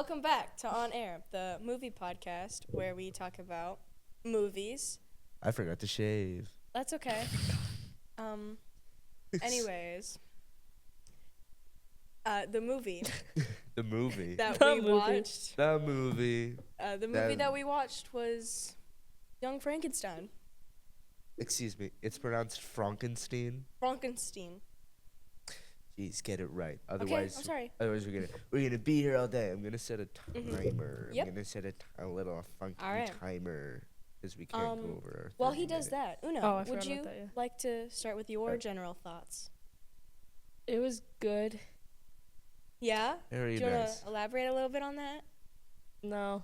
welcome back to On Air, the movie podcast where we talk about movies. I forgot to shave. That's okay. Anyways, the movie The movie. that The we movie. watched. The movie. The movie that we watched was Young Frankenstein. Excuse me. It's pronounced Frankenstein. Frankenstein. Jeez, get it right. Okay, Otherwise, I'm sorry. otherwise we're gonna be here all day. I'm gonna set a timer. Yep. I'm gonna set a little funky All right. timer because we can't go over our. While 30 he does minutes. that, Uno, Oh, I would forgot you about that, yeah. like to start with your general thoughts? It was good. Yeah? Very Do you want nice. to elaborate a little bit on that? No.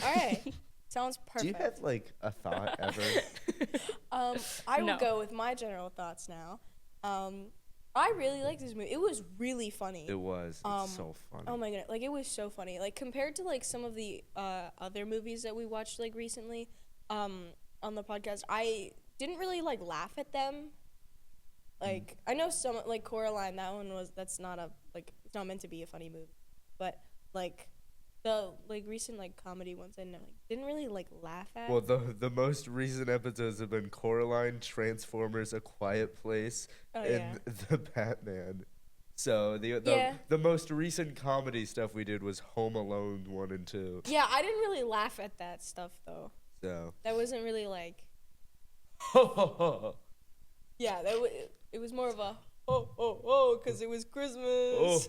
All right. Sounds perfect. Do you have like a thought ever? I will No. go with my general thoughts now. I really liked this movie. It was really funny. It was. It's so funny. Oh my god, like it was so funny. Like compared to like some of the other movies that we watched like recently on the podcast, I didn't really like laugh at them. Like I know some like Coraline, that's not a like it's not meant to be a funny movie, but like the like recent like comedy ones I know like didn't really like laugh at. Well, the most recent episodes have been Coraline, Transformers, A Quiet Place, Oh, and The Batman. So the Yeah. the most recent comedy stuff we did was Home Alone 1 and 2. Yeah, I didn't really laugh at that stuff though. So That wasn't really like oh yeah, it was more of a oh because it was Christmas.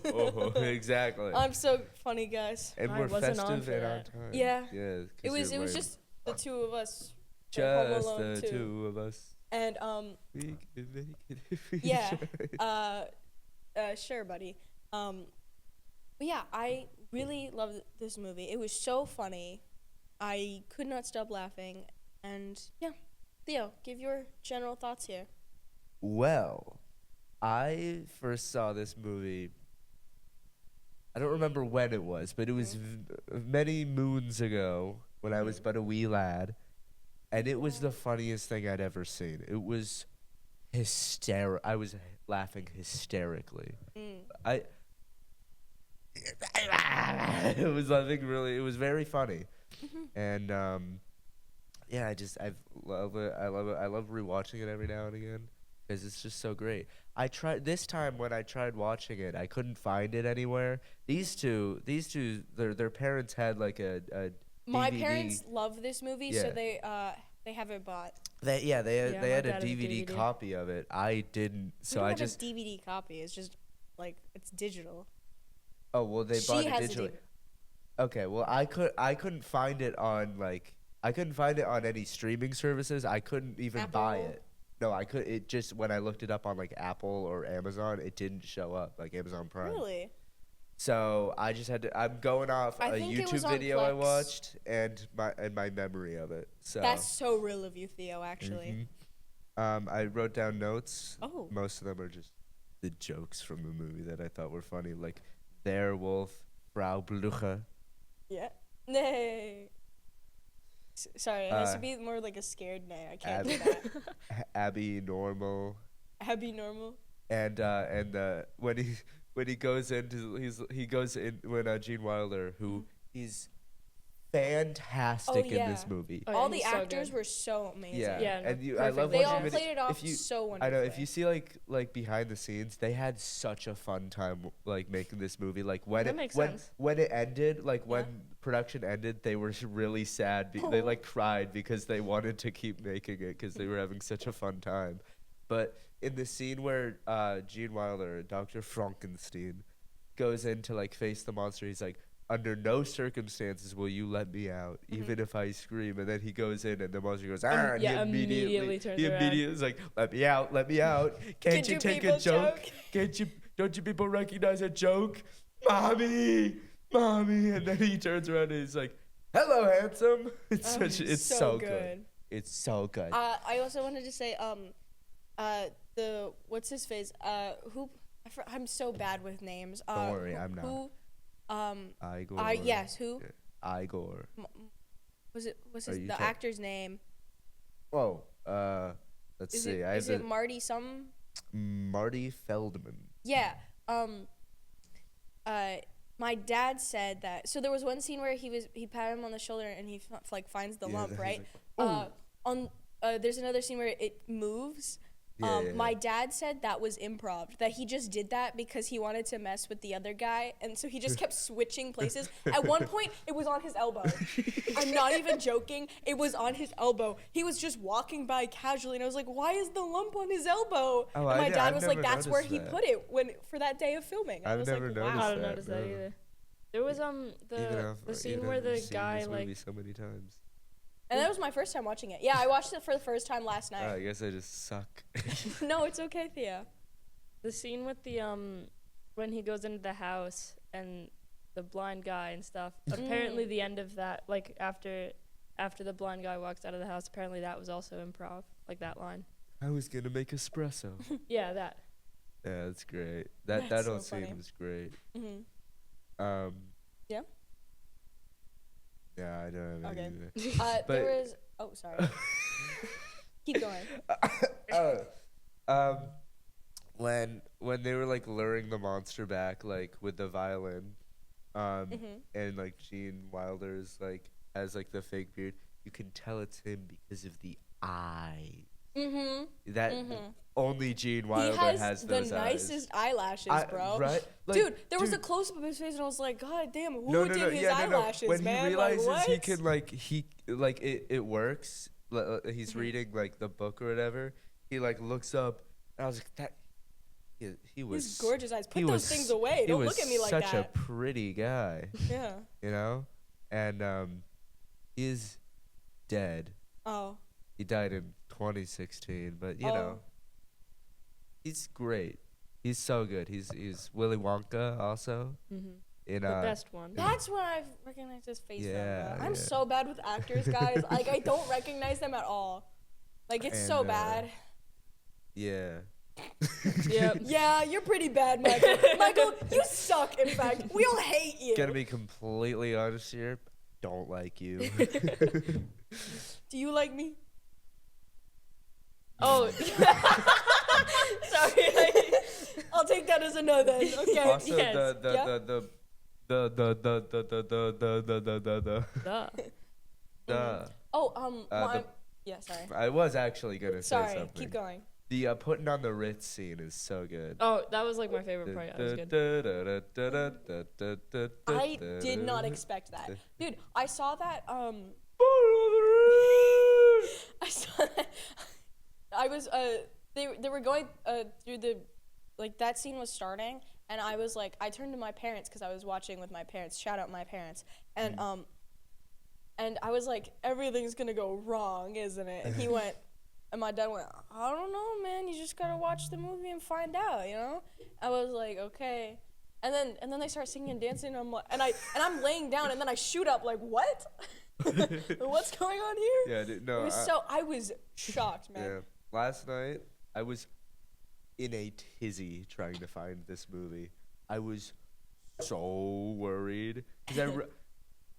exactly. I'm so funny, guys. And I we're wasn't on festive for and on that. time. Yeah. Yeah. It was just the two of us. for Home just Alone the 2. two of us. And We can make it if we yeah. try. Sure, buddy. But yeah, I really loved this movie. It was so funny. I could not stop laughing. And yeah, Theo, give your general thoughts here. Well, I first saw this movie. I don't remember when it was, but it was many moons ago when I was but a wee lad, and it was the funniest thing I'd ever seen. It was I was laughing hysterically. I it was it was very funny, and yeah, I love it. I love rewatching it every now and again because it's just so great. I tried this time when I tried watching it, I couldn't find it anywhere. These two, their parents had like a My DVD. parents love this movie, so Yeah. they have it bought. They Yeah, had my a dad has a DVD DVD. copy of it. I didn't, We so don't I have just a DVD copy. It's just like it's digital. oh well they She bought it has a digitally. DVD. Okay, well I couldn't find it on I couldn't find it on any streaming services. I couldn't even buy Apple? it. No, I could. It just when I looked it up on like Apple or Amazon, it didn't show up like Amazon Prime. Really? So I just had to. I'm going off I a think it was YouTube on video I Plex. watched and my memory of it. So That's so real of you, Theo. Actually. I wrote down notes. Oh. Most of them are just the jokes from the movie that I thought were funny, like Der Wolf, Frau Bluche. Yeah. Nay. Sorry, it has to Uh, be more like a scared nay. I can't Abby, do that. Abby Normal, Abby normal. and when he goes into he goes in when Gene Wilder, who he's fantastic in yeah. this movie. Oh, All yeah, the he's so actors good. were so amazing. Yeah, Yeah, no, and I love perfect. They watching all video- played it off if you, so I wonderfully. know if you see like behind the scenes, they had such a fun time like making this movie. Like when That makes when sense. when it ended, like Yeah. when production ended, they were really sad. They like cried because they wanted to keep making it because they were having such a fun time. But in the scene where Gene Wilder, Dr. Frankenstein, goes in to like face the monster, he's like, under no circumstances will you let me out, even if I scream. And then he goes in, and the monster goes, ah, and yeah, he immediately turns he around. immediately is like, let me out, let me out. Can't Did you you take people a joke? joke? Don't you people recognize a joke? Mommy, mommy. And then he turns around and he's like, hello, handsome. It's it's so good. It's so good. I also wanted to say the what's his face who I'm so bad with names. Don't worry, I'm not. Who Igor. yes, who Igor. was it? What's Are his you the ta- actor's name? Oh, let's Is see. it I have is it Marty some? Marty Feldman. Yeah. my dad said that. So there was one scene where he patted him on the shoulder and he like finds the lump, he's right? like, There's another scene where it moves. My dad said that was improv, that he just did that because he wanted to mess with the other guy, and so he just kept switching places. At one point, it was on his elbow. I'm not even joking. It was on his elbow. He was just walking by casually, and I was like, "Why is the lump on his elbow?" Oh, and my dad I've was like, never "That's where he noticed put it for that day of filming." I I've was never like, noticed "Wow." I don't that, notice that no. either. There was the scene where the guy this like movie so many times. And that was my first time watching it. Yeah, I watched it for the first time last night. I guess I just suck. No, it's okay, Theo. the scene with the when he goes into the house and the blind guy and stuff. Apparently the end of that, like after the blind guy walks out of the house, apparently that was also improv, like that line. I was gonna make espresso. Yeah, that. Yeah, that's great. That That's whole so scene funny. was great. Mm-hmm. Yeah. Yeah, I don't have Okay. any either. There was. Oh, sorry. Keep going. When they were like luring the monster back, like with the violin, and like Gene Wilder's like has like the fake beard, you can tell it's him because of the eyes. That only Gene Wilder He has the those nicest eyelashes, bro. right? Like, Dude, there was a close up of his face, and I was like, God damn, who did his yeah, eyelashes, When man? he realizes like, what? he can it works. He's reading like the book or whatever. He like looks up, and I was like, that. He was. His gorgeous eyes. Put he those was- things away. he Don't was look at me like such that. a pretty guy, Yeah. you know, and he is dead. Oh. He died in 2016, but you know, he's great. He's so good. He's Willy Wonka also. In The best one. That's when I've recognized his face Yeah, from. Bro. I'm yeah. so bad with actors, guys. Like, I don't recognize them at all. Like, it's so And, bad. Yeah. Yep. Yeah, you're pretty bad, Michael. Michael, you suck, in fact. We all hate you. Gonna be completely honest here. Don't like you. Do you like me? Oh. Sorry. I'll take that as a no then. Okay. Also, Yes. the Oh, the- yeah, sorry. I was actually gonna say Sorry, something. keep going. The putting on the Ritz scene is so good. Oh, that was like my favorite part. That was good. I did not expect that. Dude, I saw that, I saw that. I was, they were going, through the, like, that scene was starting, and I was like, I turned to my parents, because I was watching with my parents. Shout out my parents. And, and I was like, everything's gonna go wrong, isn't it? And he went, and my dad went, I don't know, man. You just gotta watch the movie and find out, you know? I was like, okay. And then they start singing and dancing, and I'm like, and I'm laying down, and then I shoot up, like, what? What's going on here? Yeah, dude, no. I was shocked, man. Yeah. Last night, I was in a tizzy trying to find this movie. I was so worried because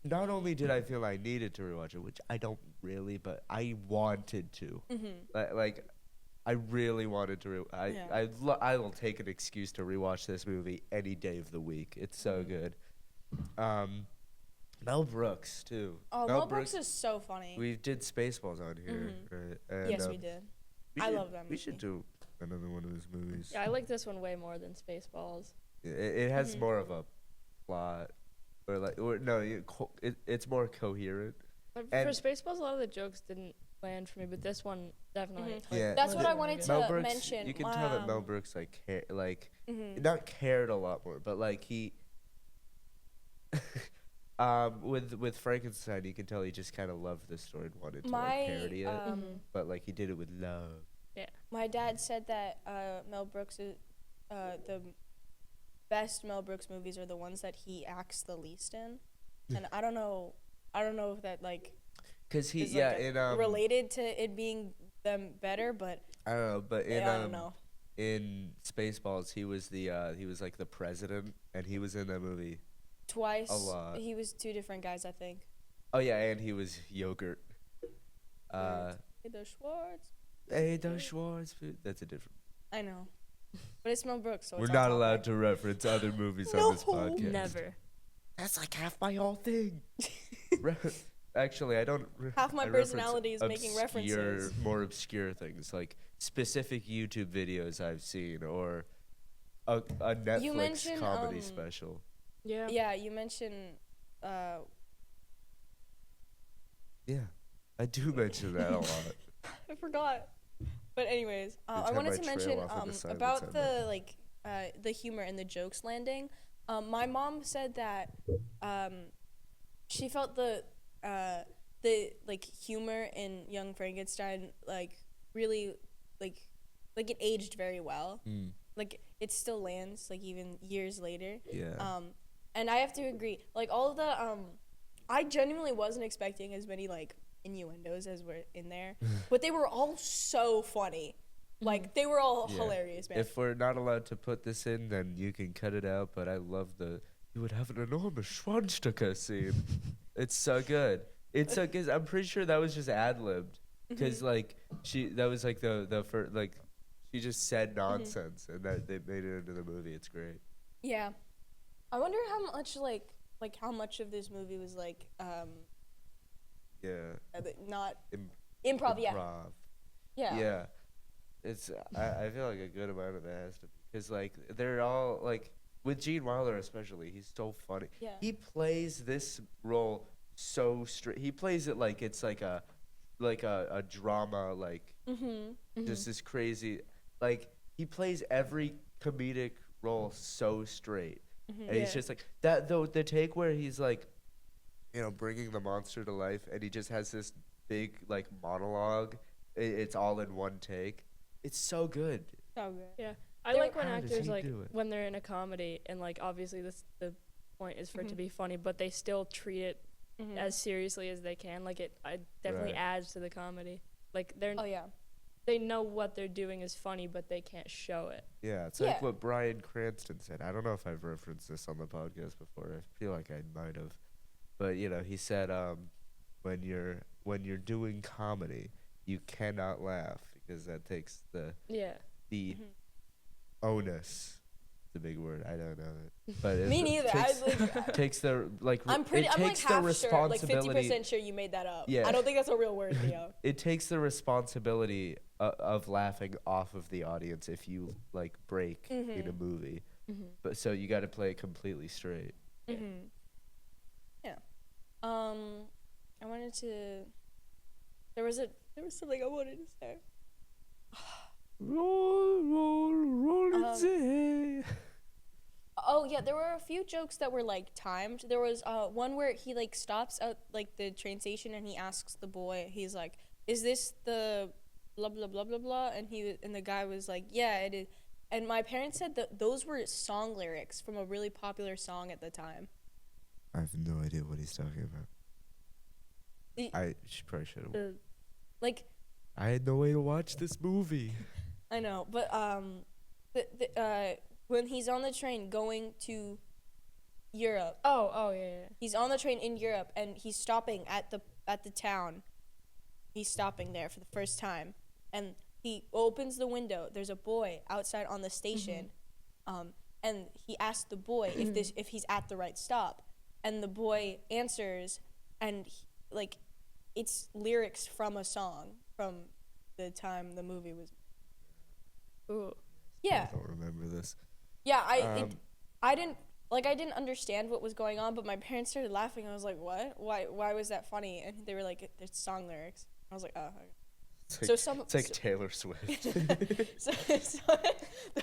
not only did I feel I needed to rewatch it, which I don't really, but I wanted to. Like, I really wanted to. I will take an excuse to rewatch this movie any day of the week. It's so good. Mel Brooks too. Oh, Mel Brooks is so funny. We did Spaceballs on here, right? And, Yes, we did. I love that movie. We should do another one of his movies. Yeah, I like this one way more than Spaceballs. It has more of a plot, it's more coherent. But And- for Spaceballs, a lot of the jokes didn't land for me, but this one definitely. Yeah, That's what I really wanted good. to Mel Brooks, mention. you can tell that Mel Brooks not cared a lot more, but like he, with Frankenstein, you can tell he just kind of loved the story and wanted to like, parody it, but like he did it with love. Yeah. My dad said that Mel Brooks is the best Mel Brooks movies are the ones that he acts the least in, and I don't know if that like. Cause he is, related to it being them better, but I don't know, but I don't know. in Spaceballs, he was like the president, and he was in that movie Twice. a lot. He was two different guys, I think. Oh yeah, and he was yogurt. The Schwartz. Ada Schwartz. That's a different. I know, but it's Mel Brooks, so We're it's not on allowed topic. to reference other movies No. on this podcast. Never. That's like half my whole thing. Actually, I don't. Half my I reference personality is making references. More obscure things like specific YouTube videos I've seen or a Netflix mentioned, comedy special. Yeah. Yeah, you mentioned. Yeah, I do mention that a lot. I forgot. But anyways, I time wanted I to trail mention off into silence, about I the humor and the jokes landing. My mom said that she felt the like humor in Young Frankenstein really like it aged very well. Like it still lands even years later. Yeah. And I have to agree. Like all of the I genuinely wasn't expecting as many innuendos as were in there, but they were all so funny. Like they were all hilarious, man. If we're not allowed to put this in, then you can cut it out. But I love you would have an enormous Schwanstücker scene. It's so good. It's so good. I'm pretty sure that was just ad-libbed because that was the first she just said nonsense and that they made it into the movie. It's great. Yeah, I wonder how much how much of this movie was not improv. Yeah. Yeah. Yeah. It's I feel like a good amount of it has to be because they're all with Gene Wilder especially, he's so funny. Yeah. He plays this role so straight. He plays it like it's like a drama just this crazy he plays every comedic role so straight. And he's just that though the take where he's bringing the monster to life and he just has this big monologue. It's all in one take. It's so good. So good. Yeah. I like when actors when they're in a comedy and obviously the point is for it to be funny, but they still treat it as seriously as they can. It definitely adds to the comedy. They know what they're doing is funny, but they can't show it. Yeah, it's like what Bryan Cranston said. I don't know if I've referenced this on the podcast before. I feel like I might have. But he said when you're doing comedy, you cannot laugh because that takes the onus. It's a big word. I don't know it. But me neither. Takes the I'm takes half the responsibility. sure, 50% sure you made that up. Yeah. I don't think that's a real word, Theo. It takes the responsibility of laughing off of the audience if you break in a movie. But so you got to play it completely straight. Yeah. I wanted to. There was something I wanted to say. Roll it. Oh yeah, there were a few jokes that were timed. There was one where he stops at the train station and he asks the boy, he's like, "Is this the blah blah blah blah blah?" And the guy was like, "Yeah, it is." And my parents said that those were song lyrics from a really popular song at the time. I have no idea what he's talking about. I probably should have. I had no way to watch this movie. I know, but when he's on the train going to Europe. Oh yeah. He's on the train in Europe and he's stopping at the town. He's stopping there for the first time, and he opens the window. There's a boy outside on the station, and he asks the boy if he's at the right stop, and the boy answers, and it's lyrics from a song from the time the movie was. Ooh. Yeah. I don't remember this. Yeah, I didn't understand what was going on, but my parents started laughing. I was like, "What? Why was that funny?" And they were like, "It's song lyrics." I was like, "Oh." Okay. It's like Taylor Swift.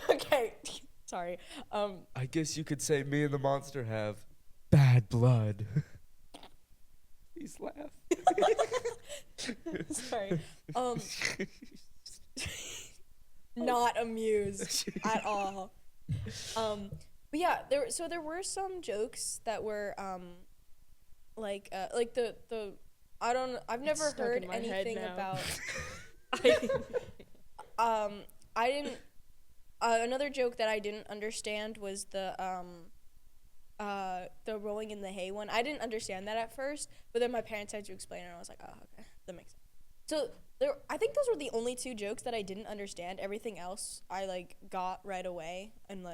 Okay, sorry. I guess you could say me and the monster have bad blood. Please laugh. Sorry. Not amused at all. But yeah, there were some jokes that were I've never heard anything about. I didn't. Another joke that I didn't understand was the rolling in the hay one. I didn't understand that at first, but then my parents had to explain it, and I was like, oh, okay, that makes sense. So I think those were the only two jokes that I didn't understand. Everything else I got right away, and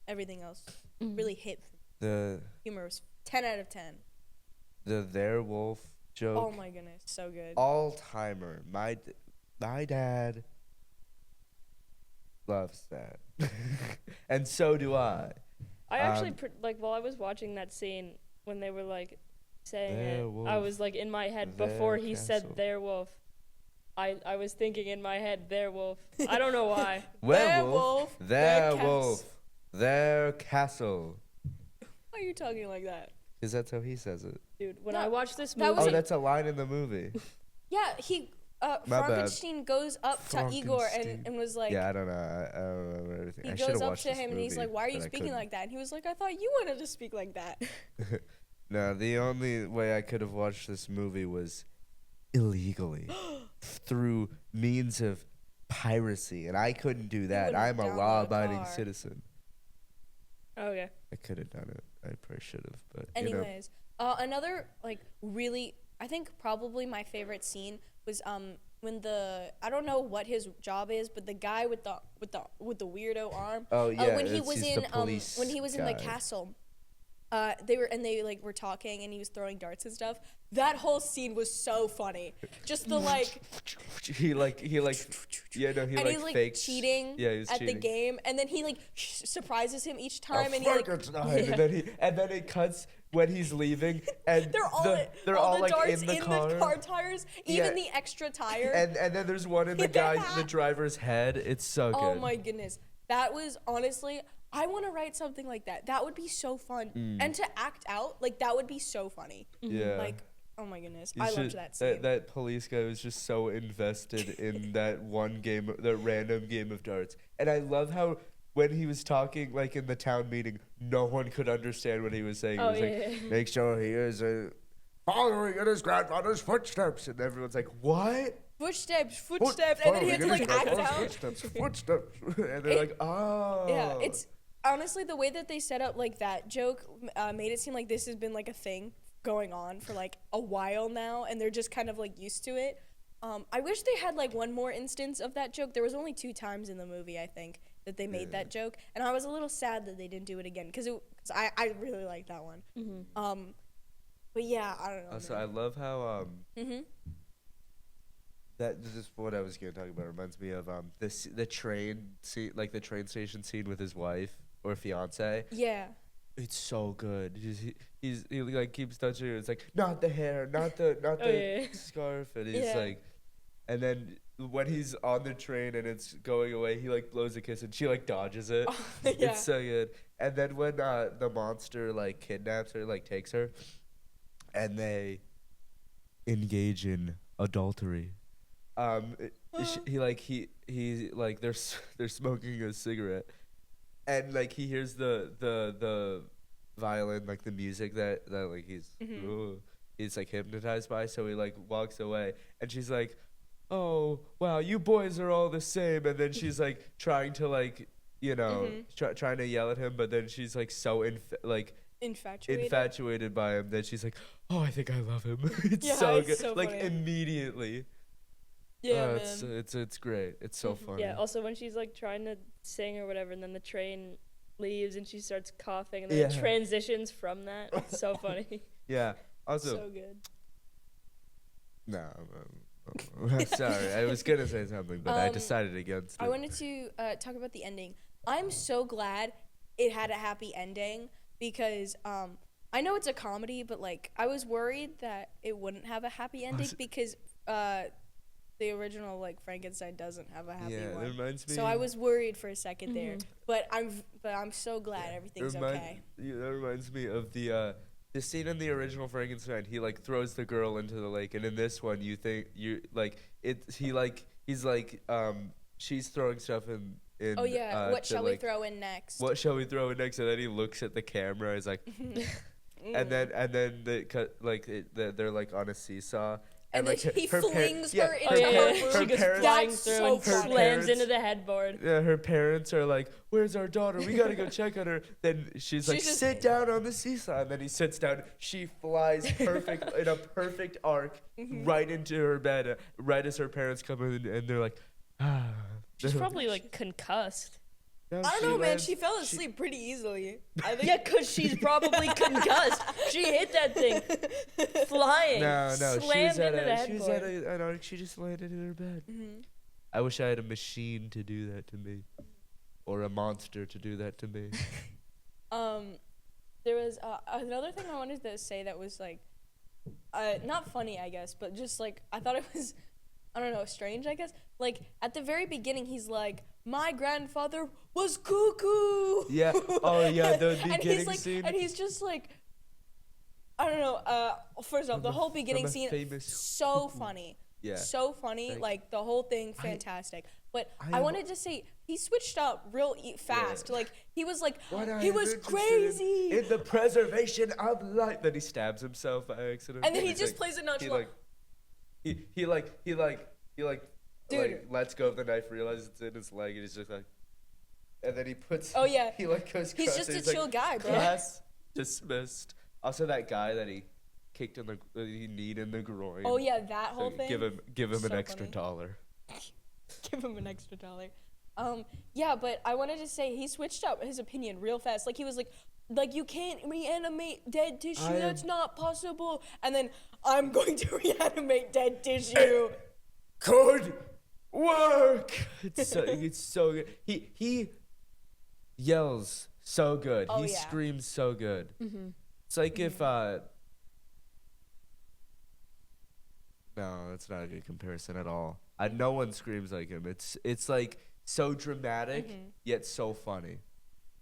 everything else really hit. The Humor was 10 out of 10. werewolf joke. Oh my goodness, so good. All timer. My dad loves that, and so do I. I actually while I was watching that scene when they were like saying Werewolf, it, I was like in my head before he said castle. werewolf. I was thinking in my head werewolf. I don't know why. Werewolf, their werewolf, their castle. Why are you talking like that? Because that's how he says it. Dude, when No, I watched this that movie, was Oh, that's a line in the movie. Yeah, he My bad. Frankenstein goes up to Igor Frankenstein. and was like, Yeah, I don't know. I don't remember everything. he I goes should've up watched to this him and he's movie, like, "Why are you but I speaking couldn't. like that?" And he was like, "I thought you wanted to speak like that." No, the only way I could have watched this movie was illegally through means of piracy, and I couldn't do that. wouldn't I'm a download a law-abiding car. citizen. okay. I could have done it. I probably should have, but Anyways, another like really, I think probably my favorite scene was when I don't know what his job is, but the guy with the weirdo arm. Oh yeah, when he it's- was he's in the police when he was in the guy. castle. They were talking and he was throwing darts and stuff. That whole scene was so funny. Just the like he yeah, no, he and like he's like fakes. cheating Yeah, he was at cheating. the game, and then he like surprises him each Oh, time, and he like Frankenstein, and then it cuts when he's leaving, and they're all the like darts in the car. tires, even Yeah. the extra tire. And then there's one in the the driver's head. It's so good. Oh my goodness, that was honestly. I want to write something like that. That would be so fun, and to act out like that would be so funny. Yeah. Like, oh my goodness, You I should- loved that scene. That police guy was just so invested in that one game, the random game of darts. And I love how when he was talking, like in the town meeting, no one could understand what he was saying. Oh, he was like, yeah. make sure he is following in his grandfather's footsteps. And everyone's like, what? Footsteps, and then he had to like act out. Footsteps. And they're like, oh. Yeah, it's honestly the way that they set up like that joke made it seem like this has been like a thing going on for like a while now, and they're just kind of like used to it. I wish they had like one more instance of that joke. There was only 2 times in the movie, I think, that they made that joke, and I was a little sad that they didn't do it again because I really liked that one. But yeah, I don't know. Also, man. I love how Mhm. that this is what I was gonna talk about. It reminds me of the train scene, like the train station scene with his wife or fiance. Yeah. It's so good. He like keeps touching her. It's like not the hair, not the yeah. scarf, and he's Yeah. like, and then when he's on the train and it's going away, he like blows a kiss and she like dodges it. Yeah. It's so good. And then when the monster like kidnaps her, like takes her, and they engage in adultery. He like they're smoking a cigarette, and like he hears the violin, like the music that like he's like hypnotized by, so he like walks away, and she's like, oh wow, you boys are all the same, and then she's like trying to like trying to yell at him, but then she's like so infatuated by him that she's like, oh, I think I love him. It's Yeah, so it's good, so like funny. immediately. Yeah, man. It's great. It's so funny. Yeah. Also, when she's like trying to sing or whatever, and then the train leaves and she starts coughing, and then it Yeah. transitions from that. It's so funny. Yeah. Also, So good. no. Sorry, I was gonna say something, but I decided against it. I wanted to talk about the ending. I'm so glad it had a happy ending because I know it's a comedy, but like I was worried that it wouldn't have a happy ending because the original like Frankenstein doesn't have a happy Yeah, one. it reminds me. So I was worried for a second there, but I'm so glad everything's okay. That reminds me of the scene in the original Frankenstein. He like throws the girl into the lake, and in this one, you think he's like she's throwing stuff in. Oh yeah, what to, shall we like, throw in next? What shall we throw in next? And then he looks at the camera. He's like, and then they cut they're like on a seesaw. And like then he her flings yeah, her Oh into yeah, her yeah. room. She goes parents- flying That's through so and funny. slams Parents- into the headboard. Yeah, her parents are like, "Where's our daughter? We gotta go check on her." Then she's like, She's just- "Sit down on the seesaw." And then he sits down. She flies in a perfect arc right into her bed, right as her parents come in, and they're like, "Ah." She's probably like concussed. No, I don't know, man. lands- She fell asleep pretty easily. I think. Yeah, because she's probably concussed. She hit that thing flying. No, Slammed she was at into the a, she was at headboard. she just landed in her bed. Mhm. I wish I had a machine to do that to me, or a monster to do that to me. There was another thing I wanted to say that was like, not funny, I guess, but just like I thought it was, I don't know, strange, I guess. Like at the very beginning, he's like, "My grandfather was cuckoo." Yeah. Oh yeah, the and beginning he's like, scene. and he's just like, I don't know. First off, From the a- whole beginning from a scene, famous so funny. Yeah. So funny, Thank- like the whole thing, fantastic. But I I am- wanted to say he switched up real fast. Like he was like, What I he am was interested crazy. in the preservation of life. Then he stabs himself by accident. And then he He's just like- plays it He nonchalant. Dude. lets go of the knife, realizes it's in his leg, and he's just like, and then he puts. Oh, yeah. He like goes. He's across just and a he's like, chill guy, bro. Class dismissed. Also, that guy that he kicked in the he kneed in the groin. Oh yeah, that So whole thing. Give him So an extra funny. $1. Give him an extra $1. Yeah, but I wanted to say he switched up his opinion real fast. Like he was like you can't reanimate dead tissue. I am- That's not possible. And then I'm going to reanimate dead tissue. Could work. It's so good. He yells so good. Oh, He yeah. screams so good. Mm-hmm. It's like if no, that's not a good comparison at all. No one screams like him. It's like so dramatic Mm-hmm. yet so funny.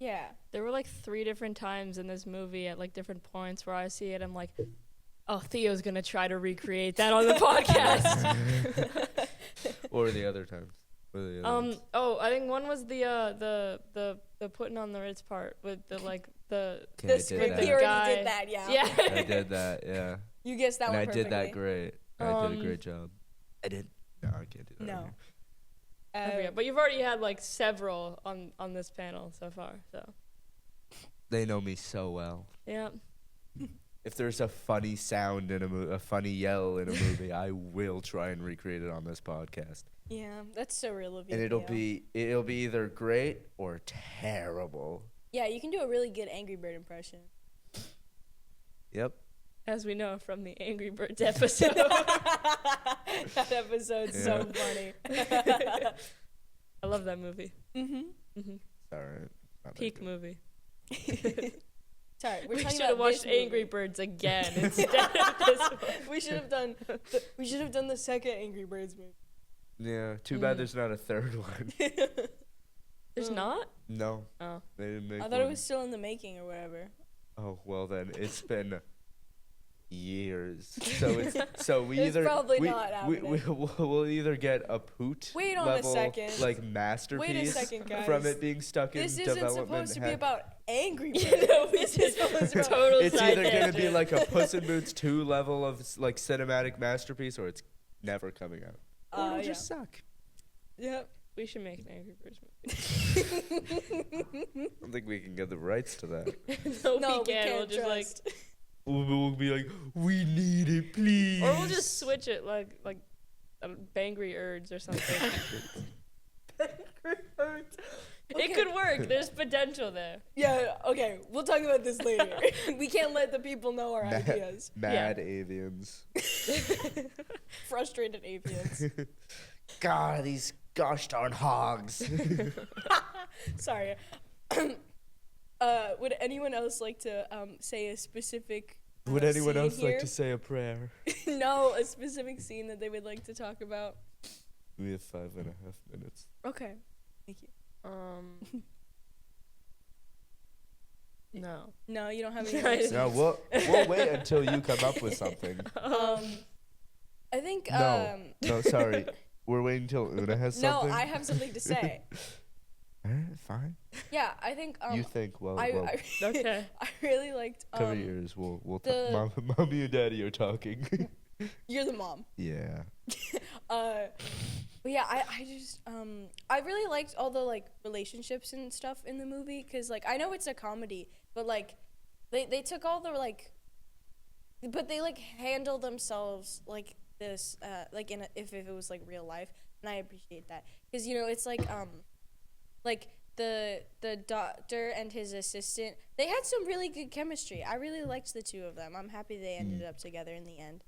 Yeah. There were like 3 different times in this movie at like different points where I see it. I'm like, oh, Theo's gonna try to recreate that on the podcast. Or the other times. Or the other ones. Oh, I think one was the putting on the Ritz part with the like the Okay, I This did we that. already guy. did that. Yeah. yeah. I did that. Yeah. You guessed that And one I perfectly. did that great. I did a Um, great job. I did. No, I can't do that. No. right I forget. But you've already had like several on this panel so far. So now. They know me so well. yeah. If there's a funny sound in a funny yell in a movie, I will try and recreate it on this podcast. Yeah, that's so real of you. And it'll Theo. be either great or terrible. Yeah, you can do a really good Angry Bird impression. Yep. As we know from the Angry Birds episode. That episode's so funny. I love that movie. Mm-hmm. All right. Not that Peak good. movie. Sorry, we're We talking should have about watched this movie. Angry Birds again instead of this one. We should have done the second Angry Birds movie. Yeah. Too bad Mm. there's not a third one. There's not? No. Oh. They didn't make I thought it one. was still in the making or whatever. Oh well, then it's been years. So we It's either probably we, not we, happening. we'll either get a poot Wait on a level second. like masterpiece Wait a second, guys. from it being stuck This in isn't development. supposed to be hack. about Angry Birds. You know, This is supposed to be total It's side either gonna be tangent. like a Puss in Boots 2 level of like cinematic masterpiece, or it's never coming out. Or it'll yeah. just suck. Yep. We should make an Angry Birds movie. I don't think we can get the rights to that. No, No, we can't. We'll can't just like, trust. We'll be like, we need it, please. or we'll just switch it like Bangry Urds or something. It could work. There's potential there. Yeah, okay. We'll talk about this later. We can't let the people know our Mad- ideas. Mad avians. Frustrated avians. God, these gosh darn hogs. Sorry. Would anyone else like to say a specific Would anyone scene else here? like to say a prayer? No, a specific scene that they would like to talk about. We have 5.5 minutes. Okay. Thank you. No. No, you don't have any Right. notes. No, we'll wait until you come up with something. I think No, sorry. We're waiting until Una has no, something. I have something to say. Alright, fine. Yeah, I think you think? Well, I Okay. I really liked cover your ears. We'll the- mommy and daddy are talking. you're the mom. Yeah. But yeah, I just I really liked all the like relationships and stuff in the movie because like I know it's a comedy, but like they took all the like, but they like handle themselves like this like if it was like real life, and I appreciate that because you know it's like the doctor and his assistant, they had some really good chemistry. I really liked the two of them. I'm happy they ended up together in the end.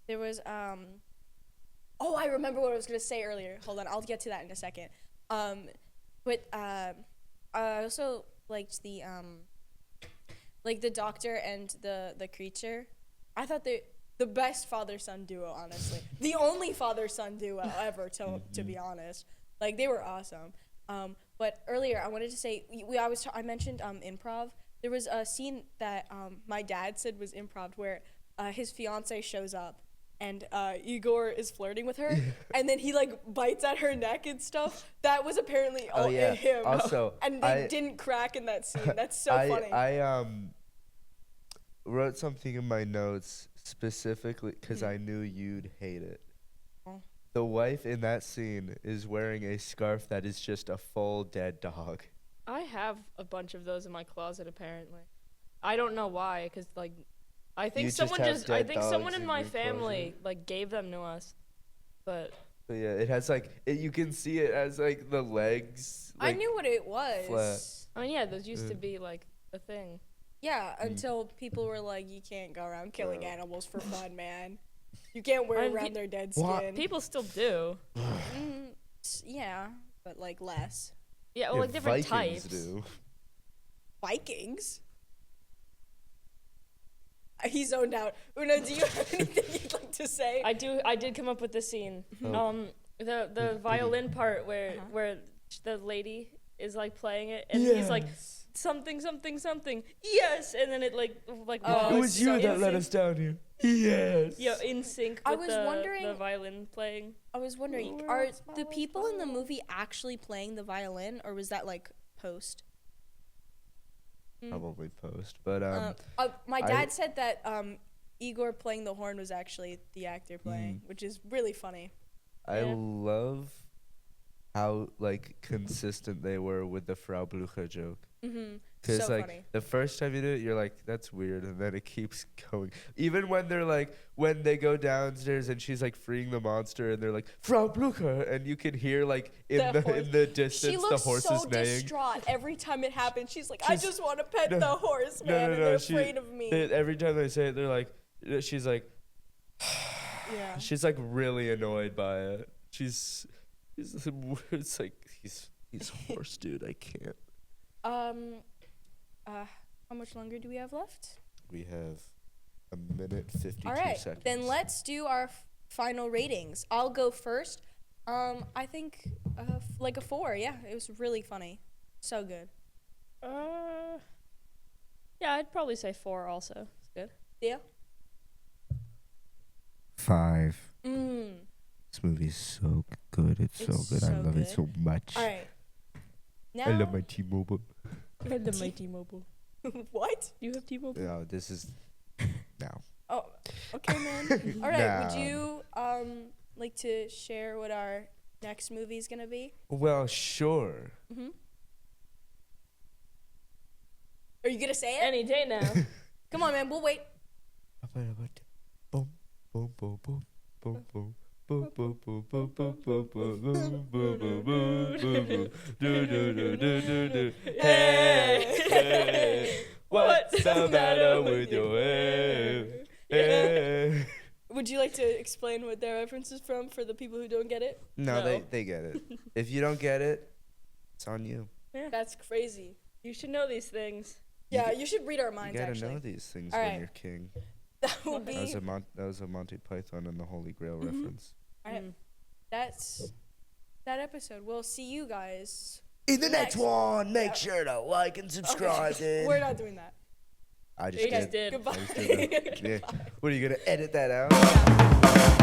There was oh, I remember what I was gonna say earlier. Hold on, I'll get to that in a second. But I also liked the doctor and the creature. I thought the best father-son duo, honestly. The only father-son duo ever, to be honest. Like, they were awesome. But earlier, I wanted to say, I mentioned improv. There was a scene that my dad said was improv where his fiance shows up and Igor is flirting with her, and then he like bites at her neck and stuff. That was apparently him. Also, and they didn't crack in that scene. That's so funny. I wrote something in my notes specifically because I knew you'd hate it. Oh. The wife in that scene is wearing a scarf that is just a full dead dog. I have a bunch of those in my closet apparently. I don't know why, because like I think someone in my family like gave them to us. But yeah, it has like you can see it as like the legs. I knew what it was. Flat. I mean, yeah, those used to be like a thing. Yeah, until people were like, you can't go around killing animals for fun, man. You can't wear around their dead skin. People still do. Yeah, but like less. Yeah, well, like different Vikings types. do. Vikings? He zoned out. Una, do you have anything you'd like to say? I did come up with the scene. The violin part where the lady is like playing it and he's like something. Yes, and then it like it was you that let us down here. Yes. Yeah, in sync with the violin playing. I was wondering, are the people in the movie actually playing the violin, or was that like post? Probably post, but my dad said that Igor playing the horn was actually the actor playing, which is really funny. I love how like consistent they were with the Frau Blucher joke. Because So like funny. the first time you do it, you're like, that's weird, and then it keeps going. Even when they're like, when they go downstairs and she's like freeing the monster, and they're like, Frau Blucher, and you can hear like in the distance the horses She looks so neighing. distraught every time it happens. She's like, I just want to pet the horse, man, and they're afraid of me. Every time they say it, they're like, she's like, Yeah. she's like really annoyed by it. It's like he's a horse, dude. I can't. How much longer do we have left? We have a minute 52 All right, seconds. then let's do our final ratings. I'll go first. I think like a 4. Yeah, it was really funny, so good. Yeah, I'd probably say 4 also. It's good. Yeah. 5. This movie is so good. It's so good. I love it so much. All right. Now. I love my T-Mobile. I had my T-Mobile. What? You have T-Mobile? No, this is now. Oh, okay, man. All right. Would you like to share what our next movie is gonna be? Well, sure. Are you gonna say it? Any day now. Come on, man. We'll wait. Boom, boom, boom, boom, boom, boom, boom. Boom, boom, boom, boom, boom, boom, boom, boom, boom, boom, boom, do, do, do, do, do, do. Hey, what's the matter with your head? Hey. Would you like to explain what that reference is from for the people who don't get it? No, they get it. If you don't get it, it's on you. Yeah. That's crazy. You should know these things. Yeah, you should read our minds. You gotta actually know these things All when right. you're king. That will be. That was a Monty Python and the Holy Grail reference. All right. That's that episode. We'll see you guys in the next one. Make sure to like and subscribe. Okay. We're not doing that. I just You just did. Goodbye. I just did that. Yeah. What are you gonna edit that out? Yeah.